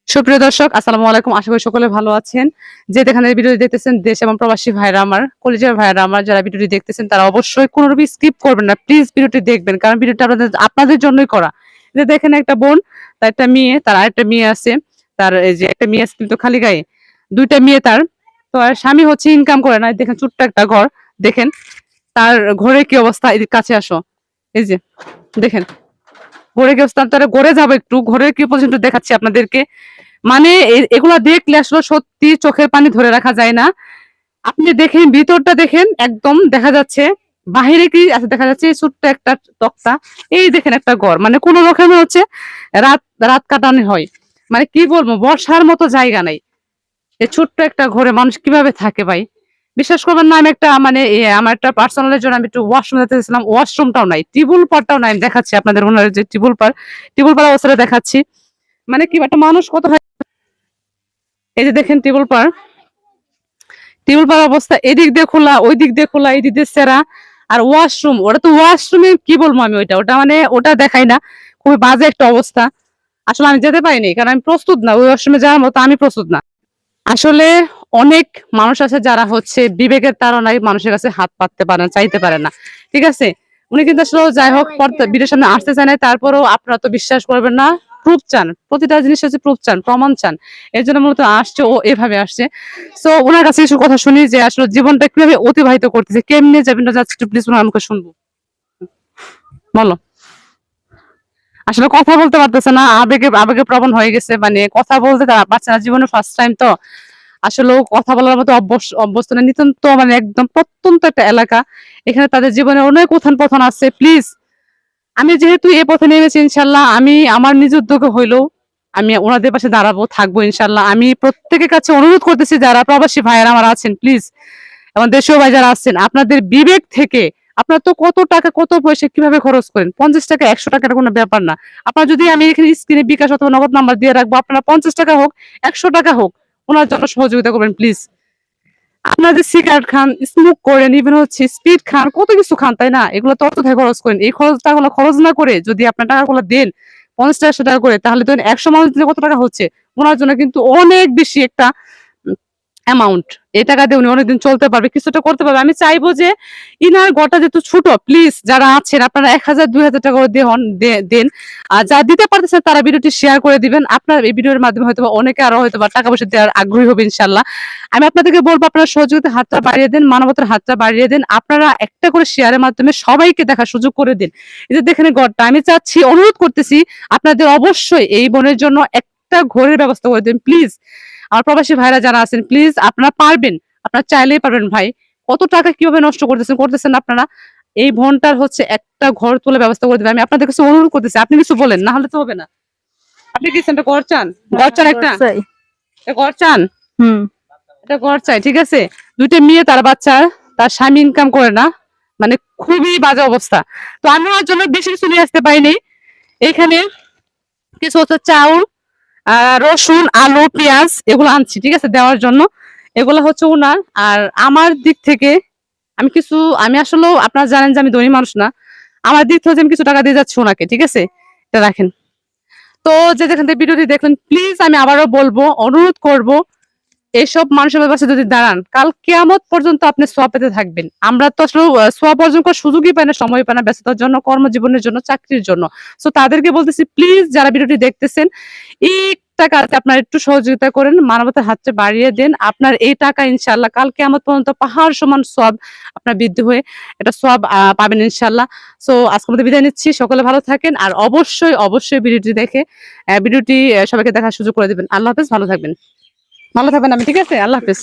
সুপ্রিয় দর্শক, আসসালামু আলাইকুম। আশা করি সকলে ভালো আছেন। যে যেখানে ভিডিওটি দেখতেছেন, দেশ এবং প্রবাসী ভাইরা আমার, কলিজার ভাইরা আমার, যারা ভিডিওটি দেখতেছেন তারা অবশ্যই কোনো রকম স্কিপ করবেন না। প্লিজ ভিডিওটি দেখবেন, কারণ ভিডিওটা আপনাদের জন্যই করা। যে দেখেন একটা বোন, তার একটা মেয়ে, তার আরেকটা মেয়ে আছে। তার এই যে একটা মেয়ে আছে কিন্তু খালি গায়ে, দুইটা মেয়ে তার। তো আর স্বামী হচ্ছে ইনকাম করে না। দেখেন ছোট্ট একটা ঘর, দেখেন তার ঘরে কি অবস্থা। এদিকে কাছে আসো, এই যে দেখেন ঘরে কি অবস্থা। তারা ঘরে যাবো, একটু ঘরের কি পর্যন্ত দেখাচ্ছি আপনাদেরকে। মানে এগুলা দেখলে আসলে সত্যি চোখের পানি ধরে রাখা যায় না। আপনি দেখেন ভিতরটা, দেখেন একদম দেখা যাচ্ছে। বাহিরে কি আছে দেখা যাচ্ছে, এই ছোট্ট একটা তক্তা। এই দেখেন একটা ঘর, মানে কোন রকমে হচ্ছে রাত রাত কাটানো হয়। মানে কি বলবো, বসার মতো জায়গা নাই। এই ছোট্ট একটা ঘরে মানুষ কিভাবে থাকে ভাই? বিশ্বাস করবেন না, আমি একটা মানে আমার একটা পার্সোনালের জন্য আমি একটু ওয়াশরুম যেতে গেছিলাম, ওয়াশরুমটাও নাই, টিবুল পারটাও নাই। আমি দেখাচ্ছি আপনাদের ওনার যে টিবুল পার অবস্থাটা দেখাচ্ছি। মানে কি একটা মানুষ কত। এই যে দেখেন টেবিল পার অবস্থা, এদিক দিয়ে খোলা, ওই দিক দিয়ে খোলা, এই দিক দিয়ে সেরা। আর ওয়াশরুম, ওটা তো ওয়াশরুমে কি বলবো আমি, ওইটা ওটা মানে ওটা দেখাই না। খুবই বাজে একটা অবস্থা। আসলে আমি যেতে পারিনি, কারণ আমি প্রস্তুত না ওই ওয়াশরুমে যাওয়ার মতো, আমি প্রস্তুত না। আসলে অনেক মানুষ আছে যারা হচ্ছে বিবেকের তাড়নায় মানুষের কাছে হাত পাততে পারে না, চাইতে পারে না। ঠিক আছে, উনি কিন্তু আসলে যাই হোক ভিডিওর সামনে আসতে চায় না। তারপরেও আপনারা তো বিশ্বাস করবেন না, প্রুফ চান, প্রতিটা জিনিস হচ্ছে প্রুফ চান, প্রমাণ চান। এর জন্য মূলত আসছে, ও এভাবে আসছে। তো ওনার কাছে কিছু কথা শুনি যে আসলে জীবনটা কিভাবে অতিবাহিত করতেছে, কেমনে যাবেন না যাচ্ছে, প্লিজ ওনার মুখে শুনবো। বলো। আসলে কথা বলতে পারতেছে না, আবেগে আবেগে প্রবণ হয়ে গেছে, মানে কথা বলতে পারছে না, জীবনে ফার্স্ট টাইম তো। আসলে কথা বলার মতো অভ্যস্ত না, নিতান্ত মানে একদম প্রত্যন্ত একটা এলাকা। এখানে তাদের জীবনে অনেক উত্থান পতন আছে। প্লিজ, আমি যেহেতু এ পথে নেমেছি, ইনশাল্লাহ আমি আমার নিজ উদ্যোগে হইলেও আমি ওনাদের পাশে দাঁড়াবো, থাকবো ইনশাল্লাহ। আমি প্রত্যেকের কাছে অনুরোধ করতেছি, যারা প্রবাসী ভাইয়েরা আমার আছেন, প্লিজ, এবং দেশীয় ভাই যারা আছেন, আপনাদের বিবেক থেকে আপনার তো কত টাকা কত পয়সা কিভাবে খরচ করেন, 50 টাকা 100 টাকা কোনো ব্যাপার না। আপনার যদি আমি এখানে স্ক্রিনে বিকাশ অথবা নগদ নাম্বার দিয়ে রাখবো, আপনারা 50 টাকা হোক 100 টাকা হোক ওনার জন্য সহযোগিতা করবেন প্লিজ। আপনারা যে সিগারেট খান, স্মোক করেন, ইভেন হচ্ছে স্পিড খান, কত কিছু খান, তাই না? এগুলো তো অর্থ থেকে খরচ করেন। এই টাকাগুলো খরচ না করে যদি আপনার টাকাগুলো দেন 50 টাকা 100 টাকা করে, তাহলে তো 100 মানুষ দিলে কত টাকা হচ্ছে? ওনার জন্য কিন্তু অনেক বেশি একটা অ্যামাউন্ট। এই টাকা দিয়ে উনি অনেকদিন চলতে পারবে, কিছুটা করতে পারবে। আমি চাইবো যে ইনার ঘরটা যেহেতু ছোট, প্লিজ যারা আছেন আপনারা 1000 2000 টাকা করে দেন। আর যা দিতে পারতেছেন তারা ভিডিওটি শেয়ার করে দিবেন। আপনার এই ভিডিওর মাধ্যমে হয়তো অনেকে আরো হয়তো টাকা পয়সা দেওয়ার আগ্রহী হবে ইনশাল্লাহ। আমি আপনাদেরকে বলবো, আপনারা সহযোগিতার হাতটা বাড়িয়ে দেন, মানবতার হাতটা বাড়িয়ে দেন। আপনারা একটা করে শেয়ারের মাধ্যমে সবাইকে দেখার সুযোগ করে দিন। এই যে দেখেন ঘরটা, আমি চাচ্ছি, অনুরোধ করতেছি আপনাদের অবশ্যই এই বোনের জন্য একটা ঘরের ব্যবস্থা করে দিন প্লিজ। আমার প্রবাসী ভাইরা যারা আছেন, প্লিজ আপনারা পারবেন, আপনারা চাইলেই পারবেন ভাই। কত টাকা কিভাবে নষ্ট করতেছেন আপনারা। এই বোনটার হচ্ছে একটা ঘর তোলার ব্যবস্থা করে দেবেন। আমি আপনাদের কাছে অনুরোধ করতেছি, আপনি কিছু বলেন, না হলে তো হবে না। আপনি কি একটা ঘর চান? ঘর চান একটা? ঘর চান? হুম। একটা ঘর চাই, ঠিক আছে। দুইটা মেয়ে, তার বাচ্চা, তার স্বামী ইনকাম করে না, মানে খুবই বাজে অবস্থা। তো আমি ওর জন্য বেশি কিছু নিয়ে আসতে পারিনি। এখানে কিছু হচ্ছে চাউল, রসুন, আলু, পেঁয়াজ এগুলো আনছি, ঠিক আছে, দেওয়ার জন্য। এগুলো হচ্ছে উনার। আর আমার দিক থেকে আমি কিছু, আমি আসলে আপনারা জানেন যে আমি ধনী মানুষ না। আমার দিক থেকে আমি কিছু টাকা দিয়ে যাচ্ছি ওনাকে, ঠিক আছে, এটা রাখেন। তো যে যেখান থেকে ভিডিওটি দেখলেন, প্লিজ আমি আবারও বলবো, অনুরোধ করব, এসব মানুষের পাশে যদি দাঁড়ান, কাল কিয়ামত পর্যন্ত আপনি সোয়াব পেতে থাকবেন। আমরা তো আসলে সোয়াব অর্জন করার সুযোগই পাই না, সময় পাই না, ব্যস্ততার জন্য, কর্মজীবনের জন্য, চাকরির জন্য। তো তাদেরকে বলতেছি, প্লিজ যারা ভিডিওটি দেখতেছেন, এই টাকাতে আপনার একটু সহযোগিতা করেন, মানবতার হাতটা বাড়িয়ে দেন। আপনার এই টাকা ইনশাল্লাহ কাল কিয়ামত পর্যন্ত পাহাড় সমান সোয়াব আপনার বৃদ্ধি হয়ে এটা সোয়াব পাবেন ইনশাল্লাহ। সো আজকের মধ্যে বিদায় নিচ্ছি, সকলে ভালো থাকেন। আর অবশ্যই অবশ্যই ভিডিওটি দেখে ভিডিওটি সবাইকে দেখার সুযোগ করে দিবেন। আল্লাহ হাফেজ, ভালো থাকবেন। ভালো থাকবেন, আমি ঠিক আছে, আল্লাহ হাফেজ।